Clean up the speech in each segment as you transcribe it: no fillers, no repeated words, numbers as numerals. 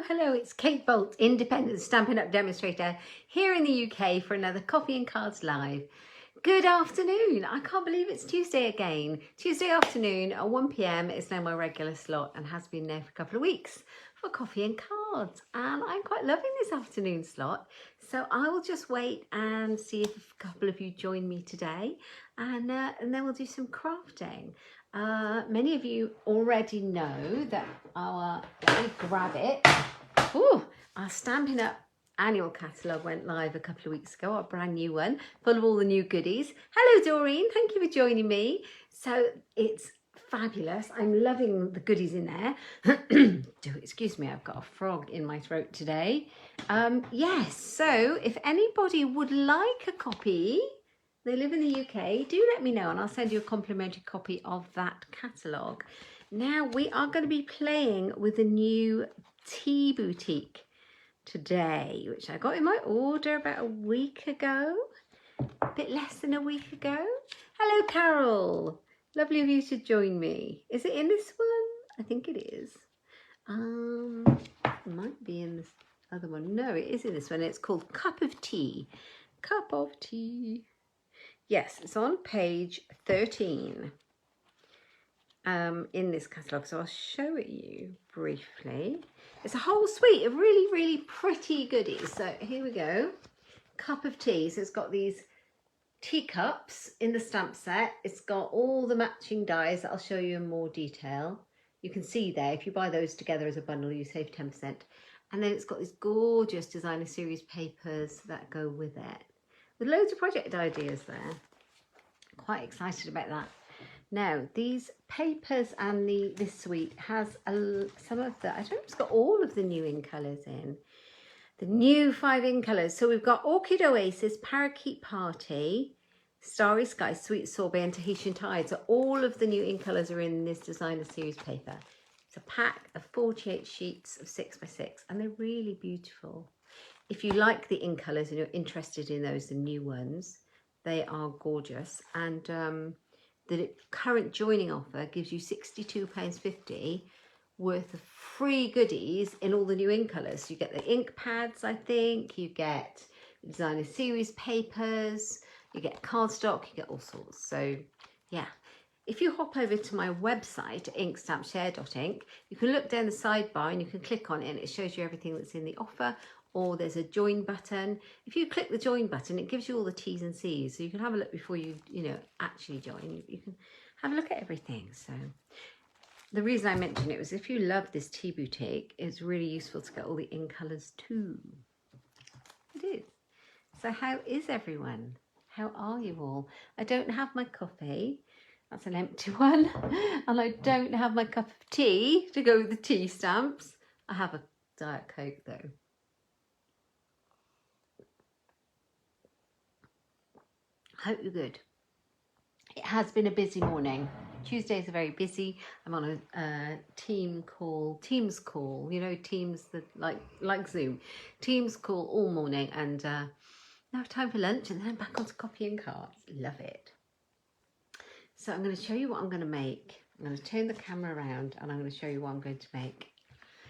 Hello, it's Kate Bolt, independent Stampin' Up demonstrator here in the UK for another Coffee and Cards Live. Good afternoon. I can't believe it's Tuesday again. Tuesday afternoon at 1 p.m. is now my regular slot and has been there for a couple of weeks for Coffee and Cards. And I'm quite loving this afternoon slot. So I will just wait and see if a couple of you join me today and then we'll do some crafting. Many of you already know that let me grab it. Ooh, our Stampin' Up annual catalogue went live a couple of weeks ago, our brand new one, full of all the new goodies. Hello Doreen, thank you for joining me. So it's fabulous. I'm loving the goodies in there. Excuse me, I've got a frog in my throat today. Yes, so if anybody would like a copy, they live in the UK, do let me know and I'll send you a complimentary copy of that catalogue. Now we are going to be playing with the new tea boutique today, which I got in my order about a week ago, a bit less than a week ago. Hello Carol, lovely of you to join me. Is it in this one? I think it is. It might be in this other one. No, it is in this one. It's called Cup of Tea. Cup of Tea. Yes, it's on page 13 in this catalogue, so I'll show it you briefly. It's a whole suite of really, really pretty goodies. So here we go. Cup of Tea. So it's got these teacups in the stamp set. It's got all the matching dies that I'll show you in more detail. You can see there, if you buy those together as a bundle, you save 10%. And then it's got these gorgeous designer series papers that go with it, with loads of project ideas there. Quite excited about that. Now, these papers and this suite has some of the, I don't know if it's got all of the new in colours in. The new 5 in colours. So we've got Orchid Oasis, Parakeet Party, Starry Sky, Sweet Sorbet and Tahitian Tide. So all of the new in colours are in this designer series paper. It's a pack of 48 sheets of 6x6 and they're really beautiful. If you like the in colours and you're interested in those, the new ones, they are gorgeous. And the current joining offer gives you £62.50 worth of free goodies in all the new ink colours. You get the ink pads, I think, you get designer series papers, you get cardstock, you get all sorts. So yeah, if you hop over to my website, inkstampshare.ink, you can look down the sidebar and you can click on it and it shows you everything that's in the offer. Or there's a join button. If you click the join button, it gives you all the T's and C's. So you can have a look before you actually join. You can have a look at everything. So the reason I mentioned it was if you love this tea boutique, it's really useful to get all the in colours too. It is. So how is everyone? How are you all? I don't have my coffee. That's an empty one. And I don't have my cup of tea to go with the tea stamps. I have a Diet Coke though. Hope you're good. It has been a busy morning. Tuesdays are very busy. I'm on a Teams call, Teams that like Zoom. Teams call all morning and now time for lunch and then back onto Copy and Cards. Love it. So I'm going to show you what I'm going to make. I'm going to turn the camera around and I'm going to show you what I'm going to make.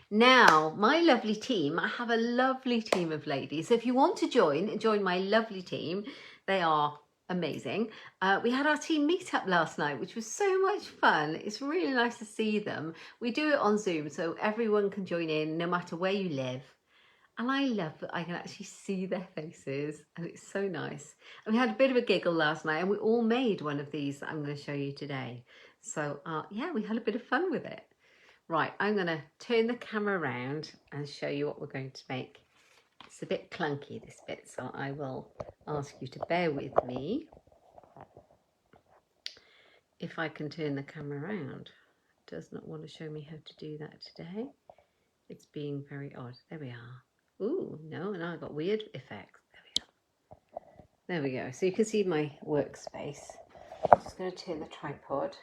Now, my lovely team, I have a lovely team of ladies. So if you want to join my lovely team, they are amazing. We had our team meetup last night, which was so much fun. It's really nice to see them. We do it on Zoom, so everyone can join in no matter where you live. And I love that I can actually see their faces and it's so nice. And we had a bit of a giggle last night and we all made one of these that I'm going to show you today. So yeah, we had a bit of fun with it. Right, I'm going to turn the camera around and show you what we're going to make. It's a bit clunky, this bit, so I will ask you to bear with me. If I can turn the camera around. It does not want to show me how to do that today. It's being very odd. There we are. Ooh, no, now I've got weird effects. There we are. There we go. So you can see my workspace. I'm just going to turn the tripod,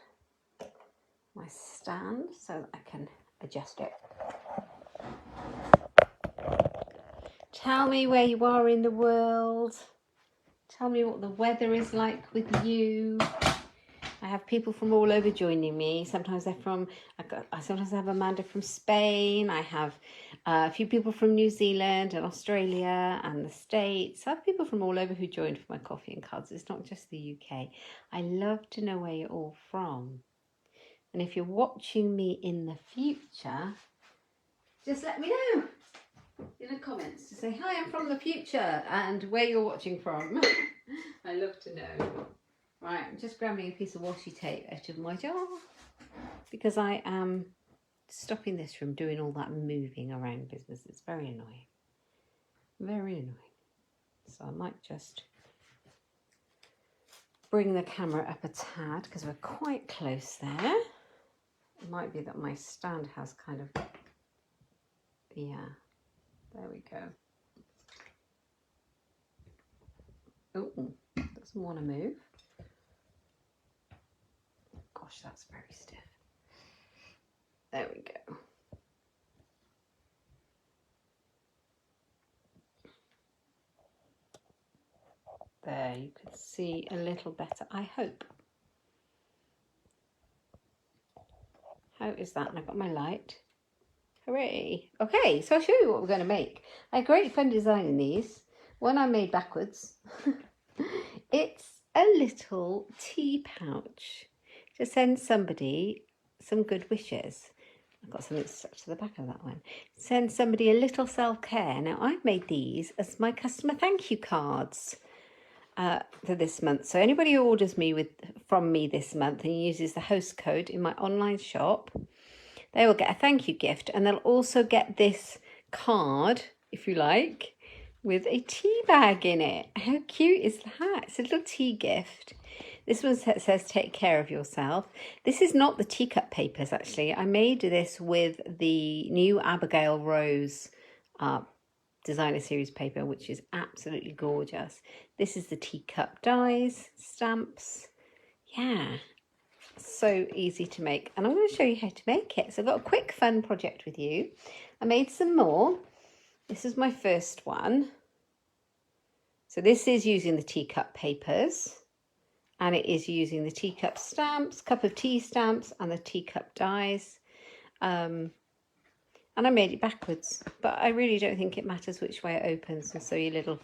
my stand, so that I can adjust it. Tell me where you are in the world. Tell me what the weather is like with you. I have people from all over joining me. Sometimes they're I sometimes have Amanda from Spain. I have a few people from New Zealand and Australia and the States. I have people from all over who joined for my coffee and cards. It's not just the UK. I love to know where you're all from. And if you're watching me in the future, just let me know in the comments to say, hi, I'm from the future, and where you're watching from. I love to know. Right, I'm just grabbing a piece of washi tape out of my jar because I am stopping this from doing all that moving around business. It's very annoying. Very annoying. So I might just bring the camera up a tad because we're quite close there. It might be that my stand has kind of, yeah, there we go. Oh, doesn't want to move. Gosh, that's very stiff. There we go. There, you could see a little better, I hope. How is that? And I've got my light. Hooray. Okay, so I'll show you what we're going to make. I had great fun designing these. One I made backwards. It's a little tea pouch to send somebody some good wishes. I've got something stuck to the back of that one. Send somebody a little self-care. Now, I've made these as my customer thank you cards for this month. So anybody who orders from me this month and uses the host code in my online shop, they will get a thank you gift, and they'll also get this card, if you like, with a tea bag in it. How cute is that? It's a little tea gift. This one says take care of yourself. This is not the teacup papers, actually. I made this with the new Abigail Rose designer series paper, which is absolutely gorgeous. This is the teacup dies, stamps. Yeah, so easy to make. And I'm going to show you how to make it. So I've got a quick fun project with you. I made some more. This is my first one. So this is using the teacup papers, and it is using the teacup stamps, cup of tea stamps, and the teacup dies. And I made it backwards, but I really don't think it matters which way it opens, and so your little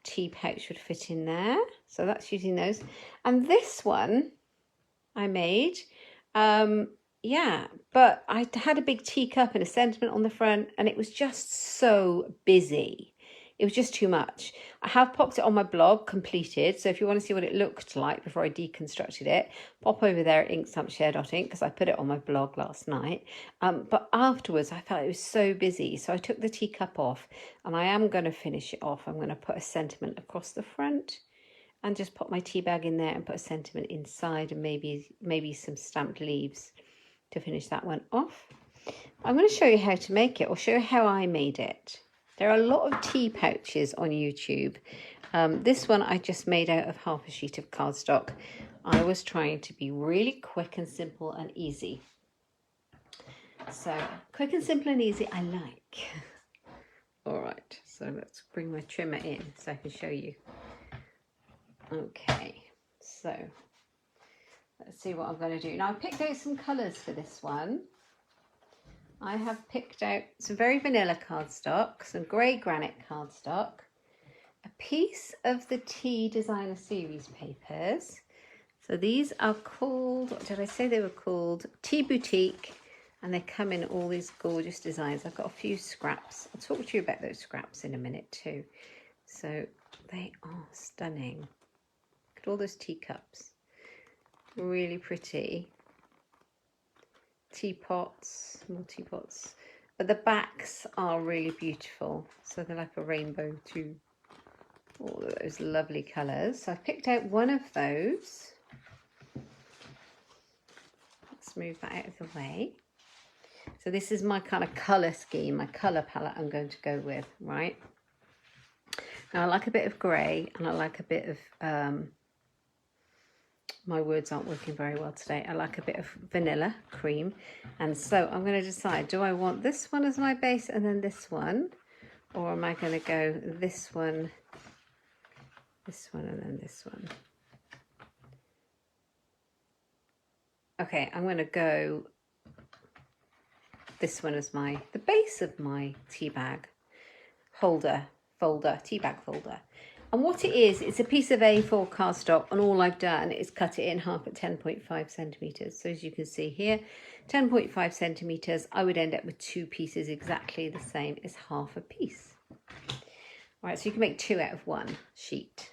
tea pouch would fit in there. So that's using those. And this one I made, yeah, but I had a big teacup and a sentiment on the front, and it was just so busy. It was just too much. I have popped it on my blog, completed. So if you want to see what it looked like before I deconstructed it, pop over there at inkstampshare.ink because I put it on my blog last night. But afterwards, I felt it was so busy. So I took the teacup off, and I am going to finish it off. I'm going to put a sentiment across the front and just pop my tea bag in there and put a sentiment inside, and maybe some stamped leaves to finish that one off. I'm going to show you how to make it, or show you how I made it. There are a lot of tea pouches on YouTube. This one I just made out of half a sheet of cardstock. I was trying to be really quick and simple and easy. So quick and simple and easy I like. All right, so let's bring my trimmer in so I can show you. Okay, so let's see what I'm going to do. Now I picked out some colours for this one. I have picked out some very vanilla cardstock, some grey granite cardstock, a piece of the Tea Designer Series papers. So these are called, what did I say they were called? Tea Boutique, and they come in all these gorgeous designs. I've got a few scraps. I'll talk to you about those scraps in a minute too. So they are stunning. Look at all those teacups. Really pretty. Teapots, more teapots, but the backs are really beautiful, so they're like a rainbow too. All of those lovely colours. So I picked out one of those. Let's move that out of the way. So this is my kind of colour scheme, my colour palette I'm going to go with, right? Now I like a bit of grey, and I like a bit of my words aren't working very well today. I like a bit of vanilla cream. And so I'm going to decide, do I want this one as my base and then this one? Or am I going to go this one, and then this one? Okay, I'm going to go this one as the base of my tea bag tea bag folder. And what it is, it's a piece of A4 cardstock, and all I've done is cut it in half at 10.5 centimetres. So as you can see here, 10.5 centimetres, I would end up with 2 pieces exactly the same as half a piece. All right, so you can make 2 out of 1 sheet.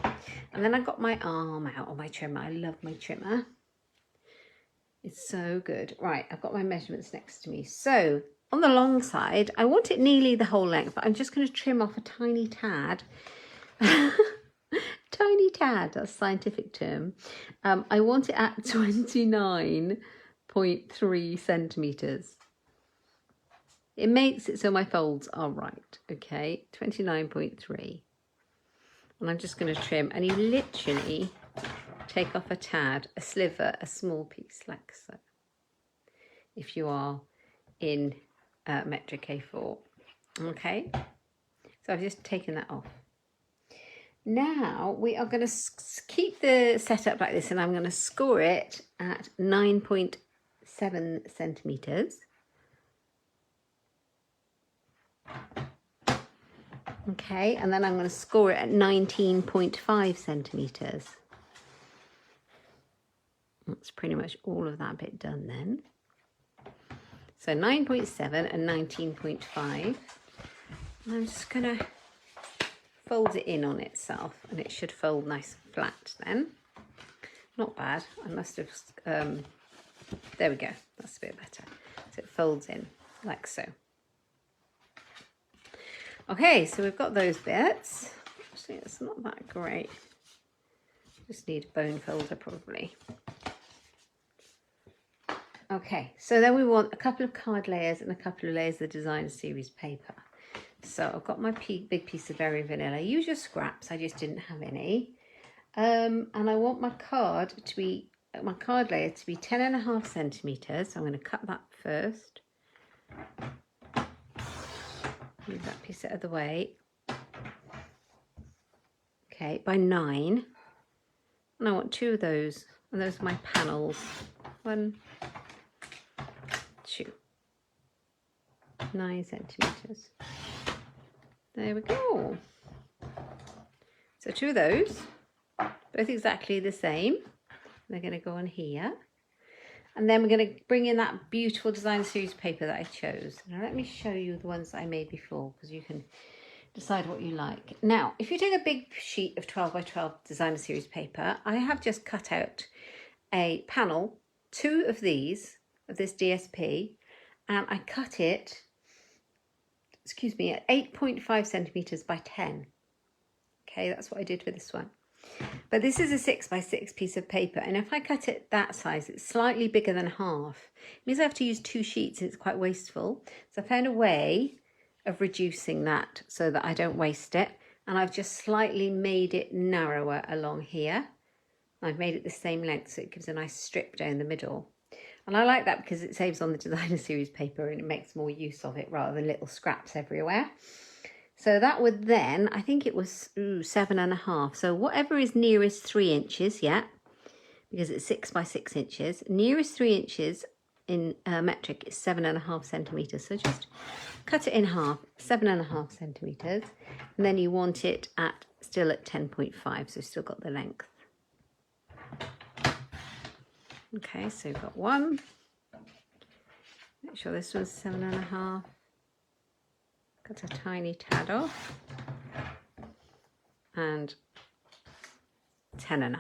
And then I got my arm out, or my trimmer. I love my trimmer. It's so good. Right, I've got my measurements next to me. So on the long side, I want it nearly the whole length, but I'm just going to trim off a tiny tad. Tiny tad, that's a scientific term. I want it at 29.3 centimetres. It makes it so my folds are right, okay? 29.3. And I'm just going to trim, and you literally take off a tad, a sliver, a small piece like so, if you are in metric A4. Okay, so I've just taken that off. Now we are going to keep the setup like this, and I'm going to score it at 9.7 centimetres. Okay, and then I'm going to score it at 19.5 centimetres. That's pretty much all of that bit done then. So 9.7 and 19.5. And I'm just going to fold it in on itself, and it should fold nice and flat then. Not bad. I must have, there we go. That's a bit better. So it folds in like so. Okay, so we've got those bits. Actually, it's not that great. Just need a bone folder probably. Okay, so then we want a couple of card layers and a couple of layers of designer series paper. So I've got my big piece of Very Vanilla. Use your scraps, I just didn't have any. And I want my card layer to be 10.5 centimetres. So I'm going to cut that first. Move that piece out of the way. Okay, by 9. And I want 2 of those. And those are my panels. 1, 2. 9 centimetres. There we go. So 2 of those, both exactly the same. They're going to go on here. And then we're going to bring in that beautiful designer series paper that I chose. Now let me show you the ones that I made before, because you can decide what you like. Now, if you take a big sheet of 12 by 12 designer series paper, I have just cut out a panel, 2 of these, of this DSP, and I cut it, at 8.5 centimetres by 10. Okay, that's what I did for this one. But this is a 6 by 6 piece of paper, and if I cut it that size, it's slightly bigger than half. It means I have to use 2 sheets, and it's quite wasteful. So I found a way of reducing that so that I don't waste it, and I've just slightly made it narrower along here. I've made it the same length, so it gives a nice strip down the middle. And I like that because it saves on the designer series paper, and it makes more use of it rather than little scraps everywhere. So that would then, I think it was 7.5. So whatever is nearest 3 inches, yeah, because it's 6 by 6 inches, nearest 3 inches in metric is 7.5 centimetres. So just cut it in half, 7.5 centimetres, and then you want it still at 10.5, so still got the length. Okay, so we've got one. Make sure this one's 7.5. Cut a tiny tad off. And 10.5.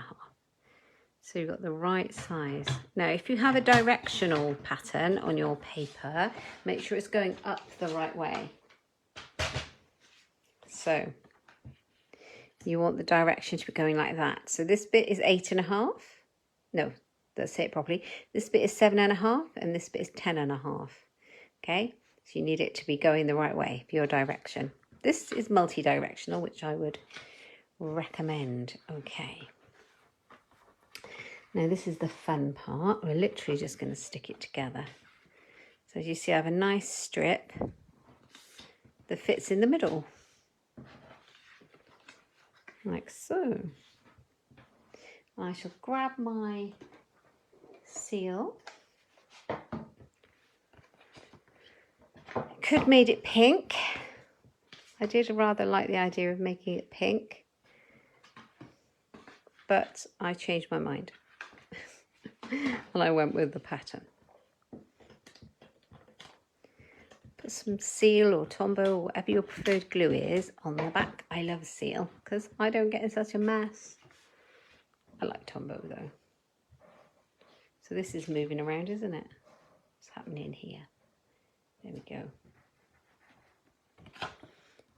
So you've got the right size. Now, if you have a directional pattern on your paper, make sure it's going up the right way. So you want the direction to be going like that. So this bit is 8.5. No, let's say it properly. This bit is 7.5 and this bit is 10.5. Okay, so you need it to be going the right way for your direction. This is multi-directional, which I would recommend. Okay. Now this is the fun part. We're literally just going to stick it together. So as you see, I have a nice strip that fits in the middle. Like so. I shall grab my seal. Could made it pink. I did rather like the idea of making it pink, but I changed my mind and I went with the pattern. Put some seal or Tombow or whatever your preferred glue is on the back. I love seal because I don't get in such a mess. I like Tombow though. So this is moving around, isn't it? What's happening here? There we go.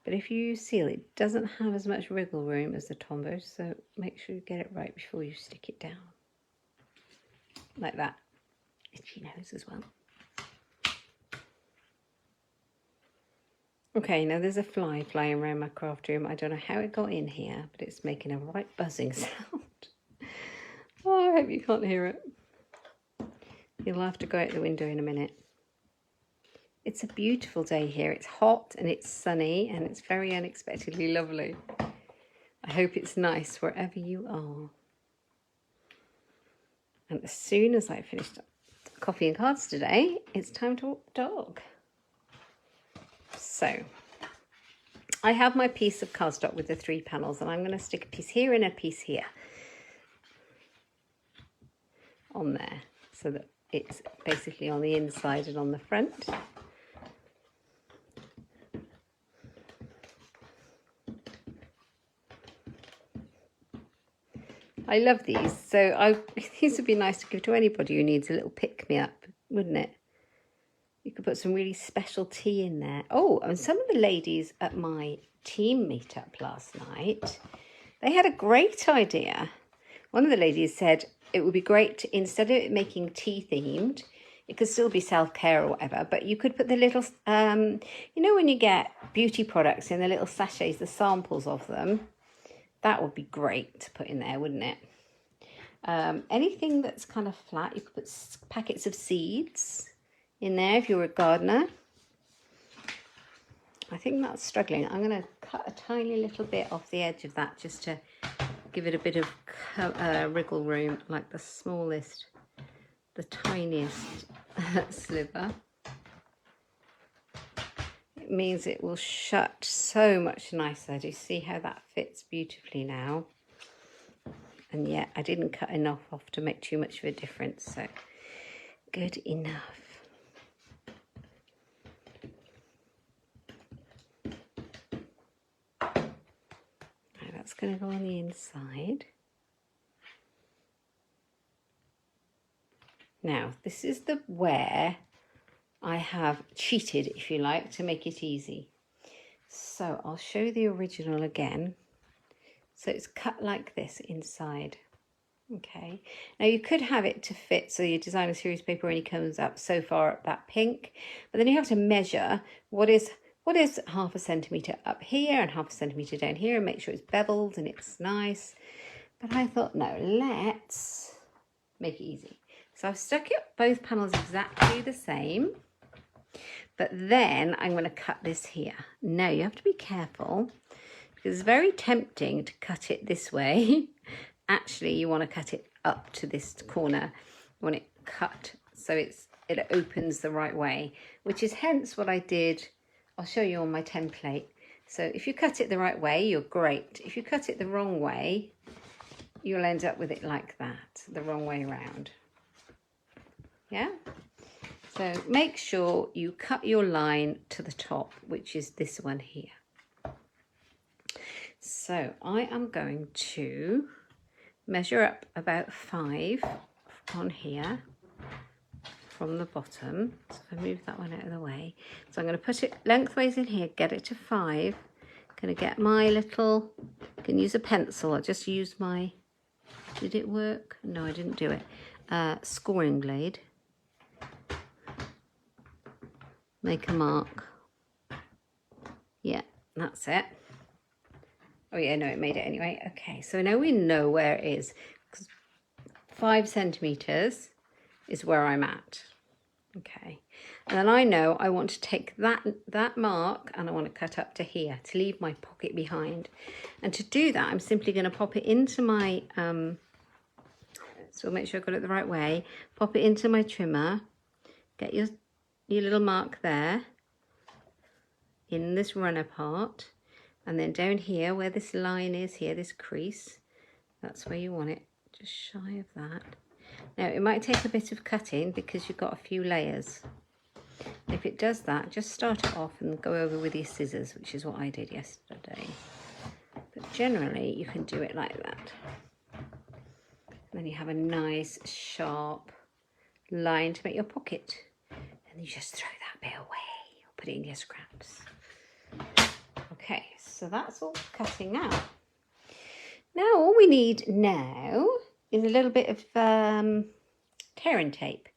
But if you use seal, it doesn't have as much wriggle room as the Tombow, so make sure you get it right before you stick it down. Like that. Itchy nose as well. Okay, now there's a fly flying around my craft room. I don't know how it got in here, but it's making a right buzzing sound. Oh, I hope you can't hear it. You'll have to go out the window in a minute. It's a beautiful day here. It's hot and it's sunny and it's very unexpectedly lovely. I hope it's nice wherever you are. And as soon as I finished coffee and cards today, it's time to walk the dog. So I have my piece of cardstock with the 3 panels and I'm going to stick a piece here and a piece here on there so that it's basically on the inside and on the front. I love these, so these would be nice to give to anybody who needs a little pick-me-up, wouldn't it? You could put some really special tea in there. Oh, and some of the ladies at my team meetup last night, they had a great idea. One of the ladies said it would be great to, instead of it making tea themed, it could still be self-care or whatever, but you could put the little, you know when you get beauty products in the little sachets, the samples of them, that would be great to put in there, wouldn't it? Anything that's kind of flat, you could put packets of seeds in there if you're a gardener. I think that's struggling. I'm going to cut a tiny little bit off the edge of that just to give it a bit of wriggle room, like the smallest, the tiniest sliver. It means it will shut so much nicer. Do you see how that fits beautifully now? And yet I didn't cut enough off to make too much of a difference, so good enough. Now that's going to go on the inside. Now this is the where I have cheated, if you like, to make it easy. So I'll show the original again. So it's cut like this inside. Okay. Now you could have it to fit, so your designer series paper only comes up so far up that pink, but then you have to measure what is 1/2 centimetre up here and 1/2 centimetre down here and make sure it's beveled and it's nice. But I thought, no, let's make it easy. So I've stuck it both panels exactly the same. But then I'm going to cut this here. Now you have to be careful because it's very tempting to cut it this way. Actually, you want to cut it up to this corner. You want it cut so it opens the right way, which is hence what I did. I'll show you on my template. So if you cut it the right way, you're great. If you cut it the wrong way, you'll end up with it like that, the wrong way around. Yeah? So make sure you cut your line to the top, which is this one here. So I am going to measure up about 5 on here from the bottom. So if I move that one out of the way. So I'm going to put it lengthways in here, get it to 5. Going to get my little, you can use a pencil. I just used my, did it work? No, I didn't do it. Scoring blade. Make a mark. Yeah, that's it. Oh yeah, no, it made it anyway. Okay, so now we know where it is. 5 centimetres is where I'm at. Okay, and then I know I want to take that mark and I want to cut up to here to leave my pocket behind. And to do that, I'm simply going to pop it into my so make sure I've got it the right way. Pop it into my trimmer. Get your little mark there in this runner part, and then down here where this line is here, this crease, that's where you want it, just shy of that. Now it might take a bit of cutting because you've got a few layers. If it does that, just start it off and go over with your scissors, which is what I did yesterday. But generally you can do it like that. And then you have a nice sharp line to make your pocket. And you just throw that bit away or put it in your scraps. Okay, so that's all cutting out. Now all we need now is a little bit of tearing tape.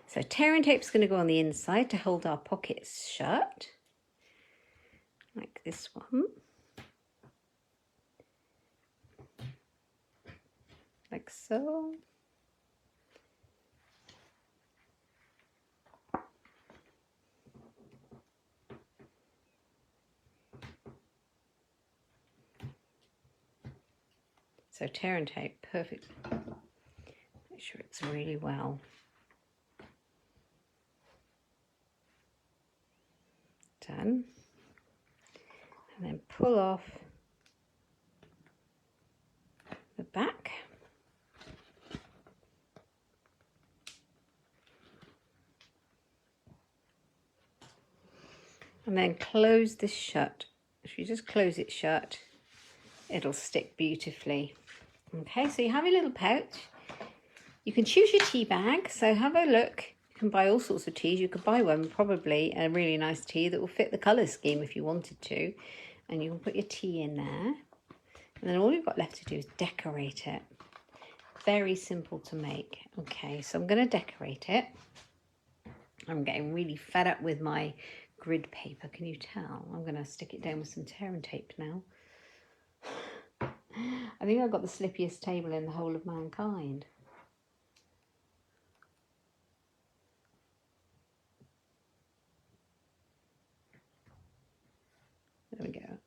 So tearing tape is going to go on the inside to hold our pockets shut, like this one, like so. So tearing tape, perfect. Make sure it's really well done. And then pull off the back. And then close this shut. If you just close it shut, it'll stick beautifully. Okay, so you have your little pouch. You can choose your tea bag, so have a look. You can buy all sorts of teas. You could buy one, probably a really nice tea that will fit the colour scheme if you wanted to. And you can put your tea in there. And then all you've got left to do is decorate it. Very simple to make. Okay, so I'm going to decorate it. I'm getting really fed up with my grid paper, can you tell? I'm going to stick it down with some tearing tape now. I think I've got the slippiest table in the whole of mankind. There we go.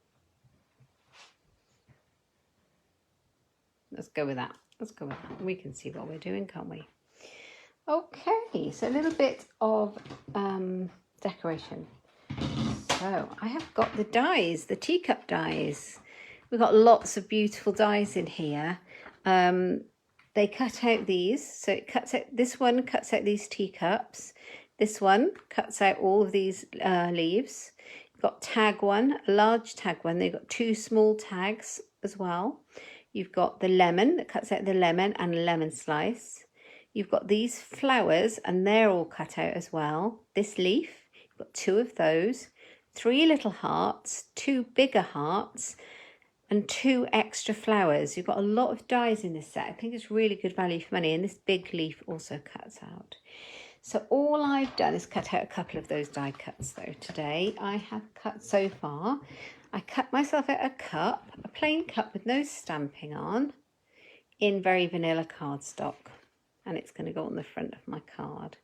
Let's go with that. Let's go with that. We can see what we're doing, can't we? Okay, so a little bit of decoration. So I have got the dies, the teacup dies. We've got lots of beautiful dies in here. They cut out these, so it cuts out, this one cuts out these teacups. This one cuts out all of these leaves. You've got tag one, a large tag one. They've got two small tags as well. You've got the lemon that cuts out the lemon and a lemon slice. You've got these flowers and they're all cut out as well. This leaf, you've got two of those, 3 little hearts, 2 bigger hearts, and 2 extra flowers. You've got a lot of dies in this set. I think it's really good value for money, and this big leaf also cuts out. So all I've done is cut out a couple of those die cuts though. Today I have cut so far, I cut myself out a cup, a plain cup with no stamping on, in very vanilla cardstock, and it's going to go on the front of my card.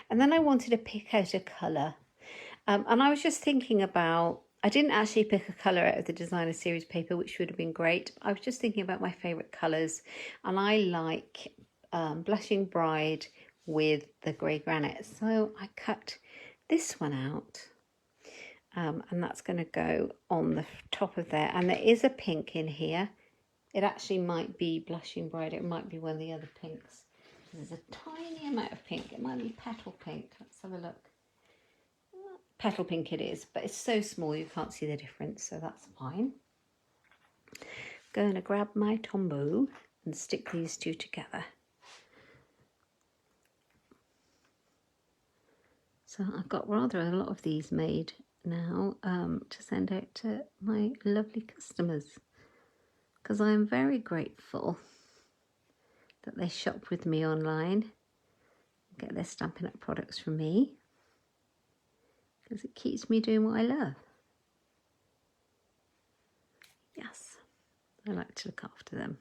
And then I wanted to pick out a colour, and I was just thinking about, I didn't actually pick a colour out of the designer series paper, which would have been great. I was just thinking about my favourite colours, and I like Blushing Bride with the grey granite. So I cut this one out, and that's going to go on the top of there. And there is a pink in here. It actually might be Blushing Bride. It might be one of the other pinks. There's a tiny amount of pink. It might be petal pink. Let's have a look. Petal pink it is, but it's so small you can't see the difference, so that's fine. Going to grab my Tombow and stick these two together. So I've got rather a lot of these made now to send out to my lovely customers, because I'm very grateful that they shop with me online, get their Stampin' Up products from me, because it keeps me doing what I love. Yes, I like to look after them.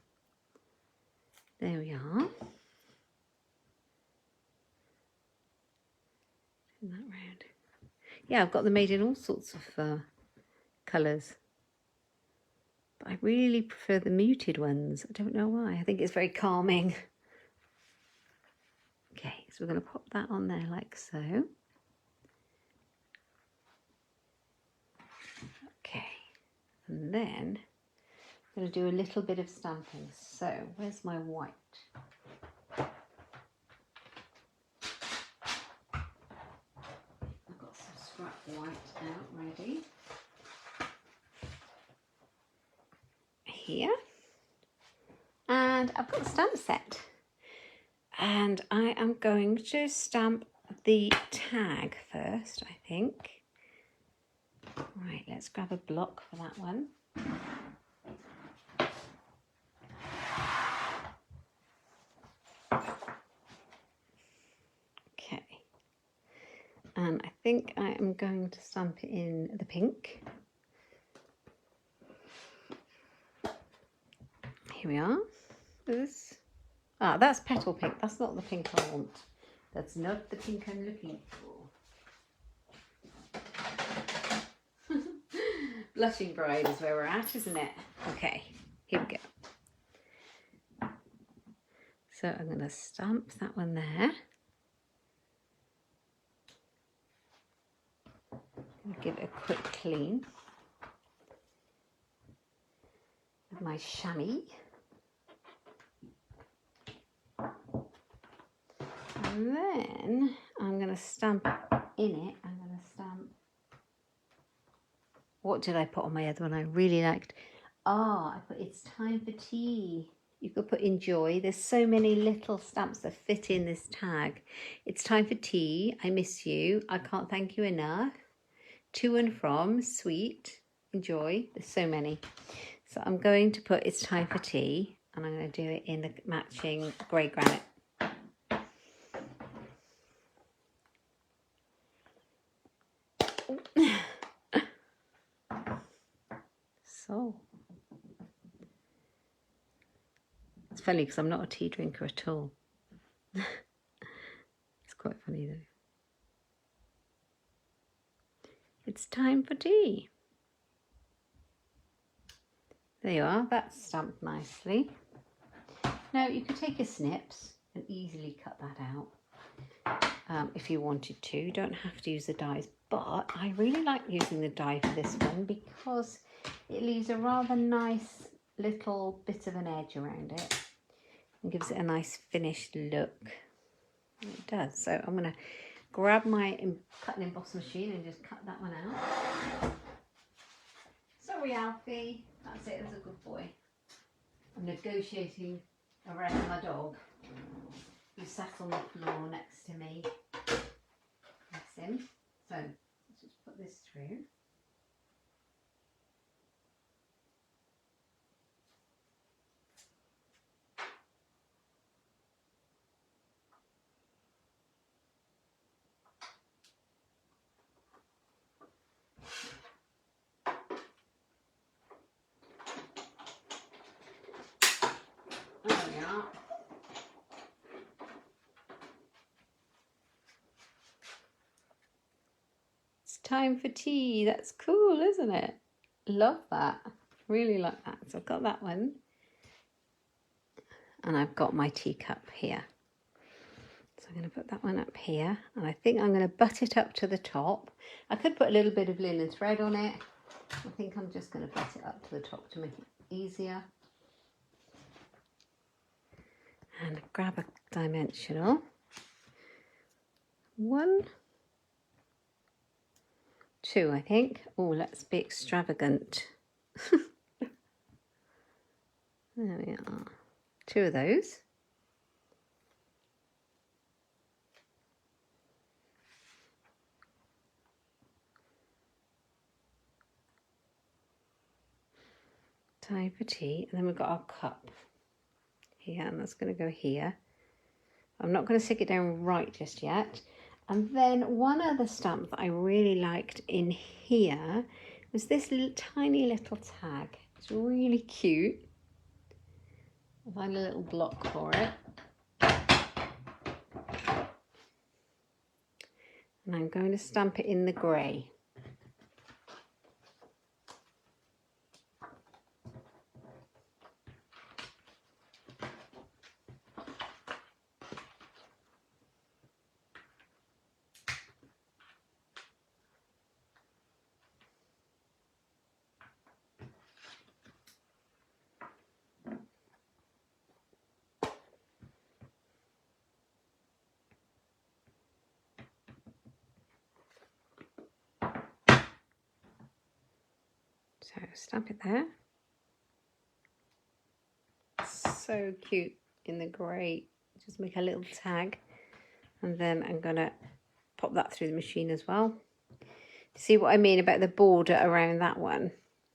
There we are. Turn that round. Yeah, I've got them made in all sorts of colours. But I really prefer the muted ones. I don't know why. I think it's very calming. So we're going to pop that on there like so. Okay, and then I'm going to do a little bit of stamping. So where's my white? I've got some scrap white out ready. Here. And I've got the stamp set. And I am going to stamp the tag first, I think. Right, let's grab a block for that one. Okay. And I think I am going to stamp it in the pink. Here we are. This. Ah, that's petal pink. That's not the pink I want. That's not the pink I'm looking for. Blushing Bride is where we're at, isn't it? Okay, here we go. So I'm going to stamp that one there. Give it a quick clean with my chamois. And then I'm going to stamp in it. I'm going to stamp. What did I put on my other one I really liked? Ah, I put It's Time for Tea. You could put Enjoy. There's so many little stamps that fit in this tag. It's Time for Tea. I Miss You. I Can't Thank You Enough. To and From. Sweet. Enjoy. There's so many. So I'm going to put It's Time for Tea. And I'm going to do it in the matching grey granite. So it's funny because I'm not a tea drinker at all. It's quite funny though. It's time for tea. There you are, that's stamped nicely. Now you could take your snips and easily cut that out if you wanted to. You don't have to use the dies, but I really like using the die for this one because it leaves a rather nice little bit of an edge around it and gives it a nice finished look. It does. So I'm going to grab my cut and emboss machine and just cut that one out. Sorry, Alfie. That's it. That's a good boy. I'm negotiating around my dog who sat on the floor next to me. Bless him. So let's just put this through. There we are. It's time for tea. That's cool, isn't it? Love that. Really like that. So I've got that one. And I've got my teacup here. So I'm going to put that one up here. And I think I'm going to butt it up to the top. I could put a little bit of linen thread on it. I think I'm just going to butt it up to the top to make it easier. And grab a dimensional. 1, 2, I think. Oh, let's be extravagant. There we are. 2 of those. Time for tea. And then we've got our cup here, and that's going to go here. I'm not going to stick it down right just yet. And then one other stamp that I really liked in here was this tiny little tag. It's really cute. I'll find a little block for it. And I'm going to stamp it in the grey. So stamp it there. So cute in the grey. Just make a little tag, and then I'm gonna pop that through the machine as well. See what I mean about the border around that one?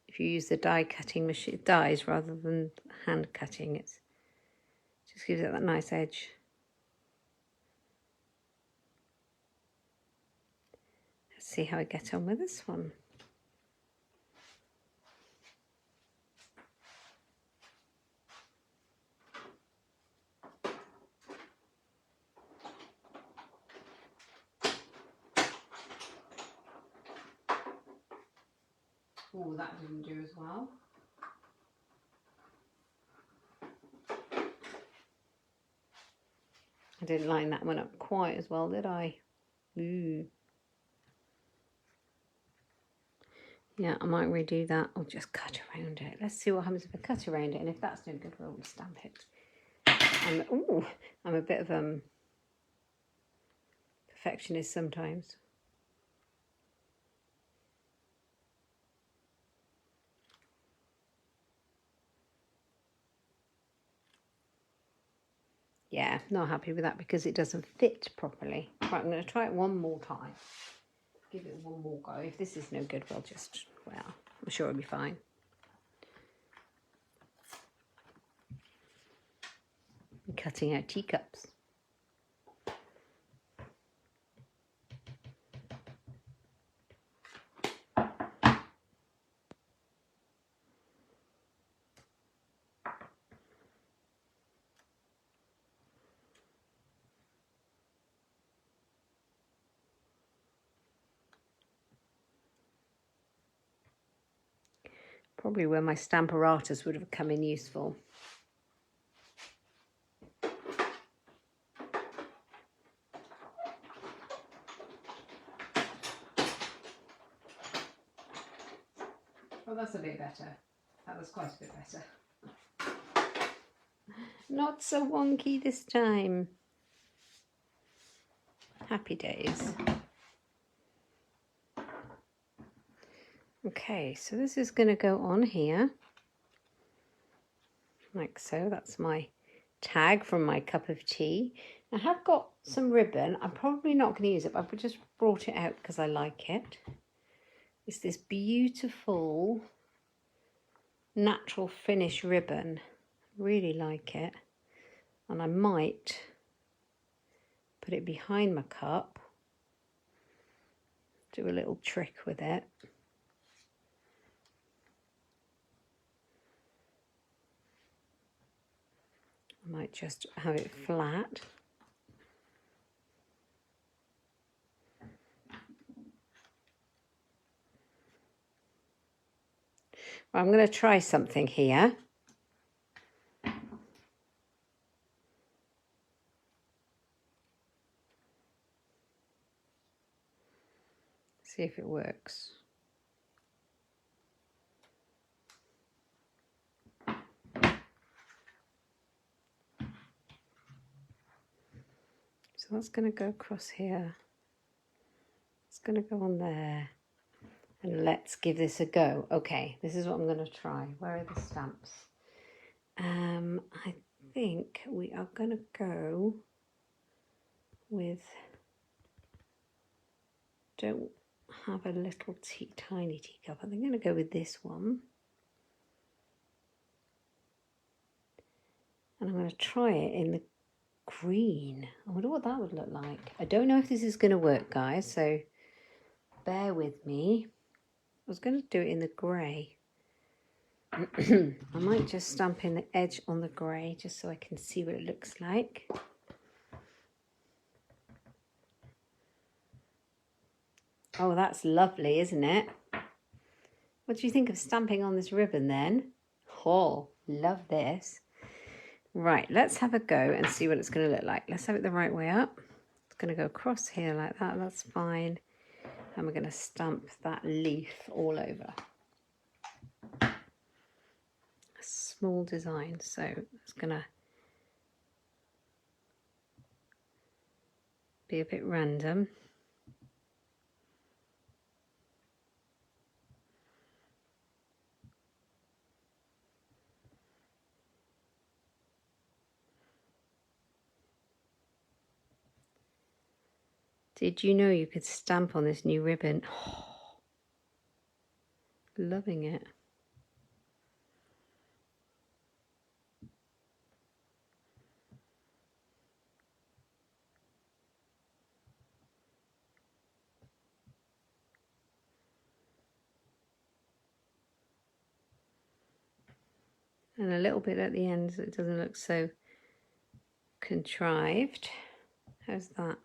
If you use the die cutting machine, dies rather than hand cutting, it just gives it that nice edge. Let's see how I get on with this one. Oh, that didn't do as well. I didn't line that one up quite as well, did I? Ooh. Yeah, I might redo that or just cut around it. Let's see what happens if I cut around it, and if that's no good, we'll stamp it. I'm a bit of perfectionist sometimes. Yeah, not happy with that because it doesn't fit properly. Right, I'm going to try it one more time. Give it one more go. If this is no good, well, I'm sure it'll be fine. I'm cutting out teacups. Probably where my stamparatus would have come in useful. Oh, that's a bit better. That was quite a bit better. Not so wonky this time. Happy days. Okay, so this is going to go on here. Like so. That's my tag from my cup of tea. I have got some ribbon. I'm probably not going to use it, but I've just brought it out because I like it. It's this beautiful natural finish ribbon. Really like it. And I might put it behind my cup. Do a little trick with it. I might just have it flat. Well, I'm going to try something here. See if it works. So that's going to go across here. It's going to go on there. And let's give this a go. Okay, this is what I'm going to try. Where are the stamps? I think we are going to go with, don't have a little tiny teacup. I think I'm going to go with this one. And I'm going to try it in the green. I wonder what that would look like. I don't know if this is going to work, guys, so bear with me. I was going to do it in the grey. I might just stamp in the edge on the grey just so I can see what it looks like. Oh, that's lovely, isn't it? What do you think of stamping on this ribbon then? Oh, love this. Right, let's have a go and see what it's going to look like. Let's have it the right way up. It's going to go across here like that. That's fine. And we're going to stamp that leaf all over. A small design, so it's going to be a bit random. Did you know you could stamp on this new ribbon? Oh, loving it. And a little bit at the end so it doesn't look so contrived. How's that?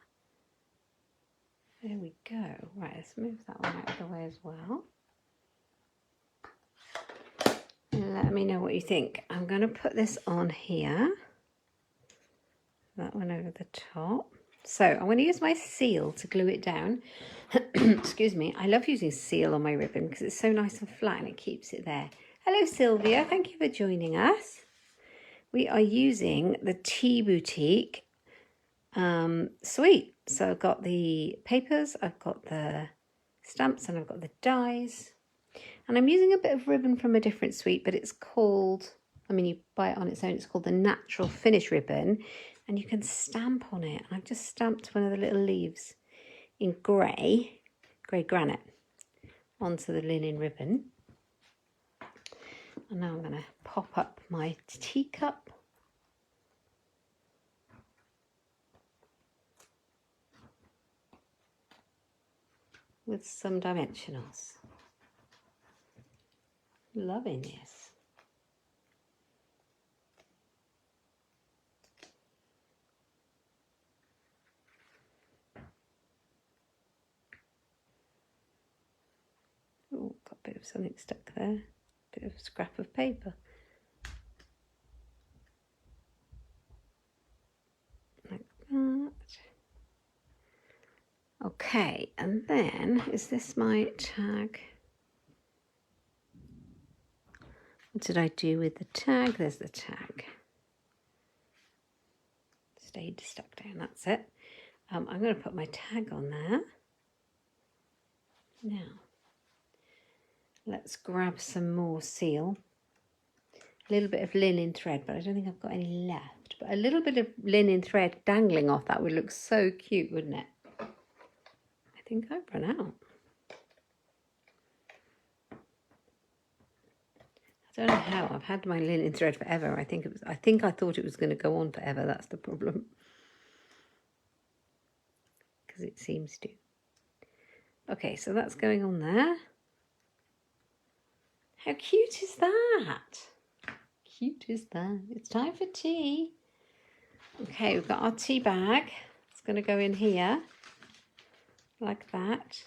There we go. Right, let's move that one out of the way as well. And let me know what you think. I'm going to put this on here. That one over the top. So I'm going to use my seal to glue it down. Excuse me. I love using seal on my ribbon because it's so nice and flat and it keeps it there. Hello Sylvia, thank you for joining us. We are using the Tea Boutique suite. So I've got the papers, I've got the stamps and I've got the dies. And I'm using a bit of ribbon from a different suite, but it's called, I mean you buy it on its own, it's called the Natural Finish ribbon. And you can stamp on it. And I've just stamped one of the little leaves in grey granite onto the linen ribbon. And now I'm going to pop up my teacup. With some dimensionals. Loving this. Oh, got a bit of something stuck there. Bit of scrap of paper. Like that. Okay, and then, is this my tag? What did I do with the tag? There's the tag. Stayed stuck down, that's it. I'm going to put my tag on there. Now, let's grab some more seal. A little bit of linen thread, but I don't think I've got any left. But a little bit of linen thread dangling off that would look so cute, wouldn't it? I think I've run out. I don't know how. I've had my linen thread forever. I thought it was going to go on forever. That's the problem. Because it seems to. Okay, so that's going on there. How cute is that? Cute is that? It's time for tea. Okay, we've got our tea bag. It's going to go in here. Like that.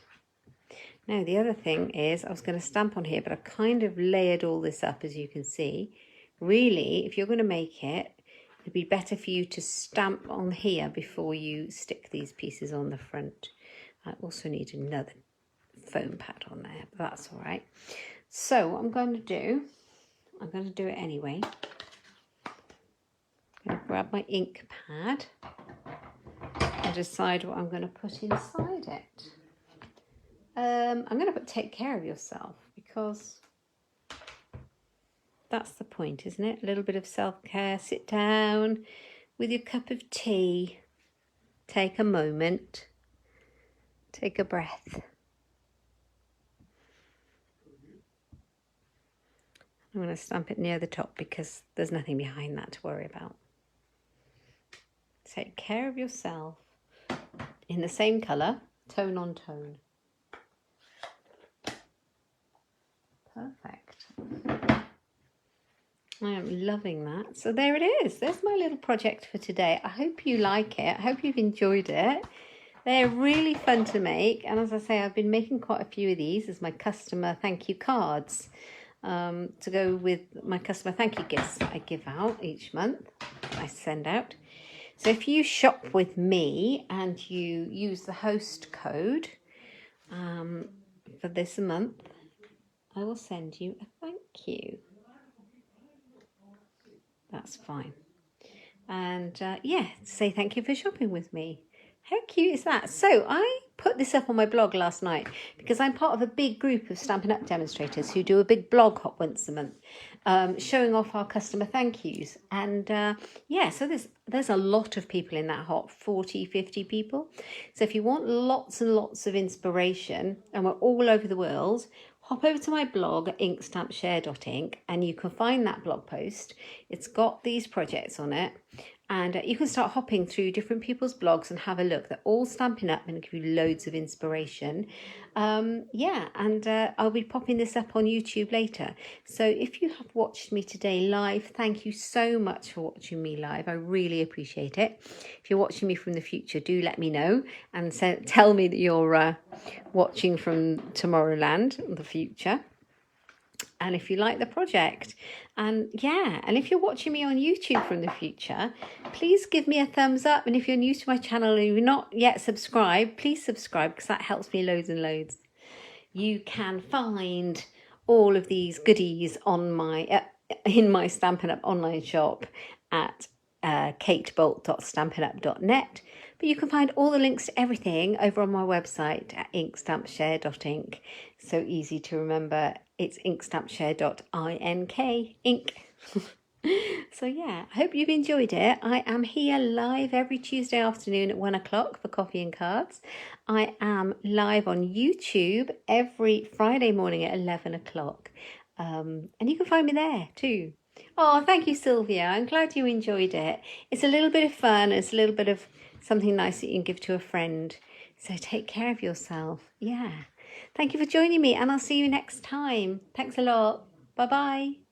Now the other thing is I was going to stamp on here, but I've kind of layered all this up, as you can see. Really, if you're going to make it, it'd be better for you to stamp on here before you stick these pieces on the front. I also need another foam pad on there, but that's all right. So what I'm going to do it anyway. I'm going to grab my ink pad and decide what I'm going to put inside it. I'm going to put take care of yourself, because that's the point, isn't it? A little bit of self-care. Sit down with your cup of tea. Take a moment. Take a breath. I'm going to stamp it near the top because there's nothing behind that to worry about. Take care of yourself in the same colour, tone on tone. Perfect. I am loving that. So there it is. There's my little project for today. I hope you like it. I hope you've enjoyed it. They're really fun to make. And as I say, I've been making quite a few of these as my customer thank you cards to go with my customer thank you gifts that I give out each month. I send out. So if you shop with me and you use the host code for this month, I will send you a thank you. That's fine. And yeah, say thank you for shopping with me. How cute is that? So I put this up on my blog last night because I'm part of a big group of Stampin' Up demonstrators who do a big blog hop once a month. showing off our customer thank yous. And yeah, so there's a lot of people in that hop, 40-50 people. So if you want lots and lots of inspiration, and we're all over the world, hop over to my blog at inkstampshare.ink, and you can find that blog post. It's got these projects on it, and you can start hopping through different people's blogs and have a look. They're all Stampin' Up and give you loads of inspiration. Yeah, and I'll be popping this up on YouTube later. So if you have watched me today live, thank you so much for watching me live. I really appreciate it. If you're watching me from the future, do let me know and tell me that you're watching from Tomorrowland, the future. And if you like the project, and yeah, and if you're watching me on YouTube from the future, please give me a thumbs up. And if you're new to my channel and you're not yet subscribed, please subscribe, because that helps me loads and loads. You can find all of these goodies on my in my Stampin' Up online shop at katebolt.stampinup.net. But you can find all the links to everything over on my website at inkstampshare.ink. So easy to remember. It's inkstampshare.ink. Ink. So yeah, I hope you've enjoyed it. I am here live every Tuesday afternoon at 1 o'clock for coffee and cards. I am live on YouTube every Friday morning at 11 o'clock. And you can find me there too. Oh, thank you, Sylvia. I'm glad you enjoyed it. It's a little bit of fun. It's a little bit of something nice that you can give to a friend. So take care of yourself. Yeah. Thank you for joining me, and I'll see you next time. Thanks a lot. Bye-bye.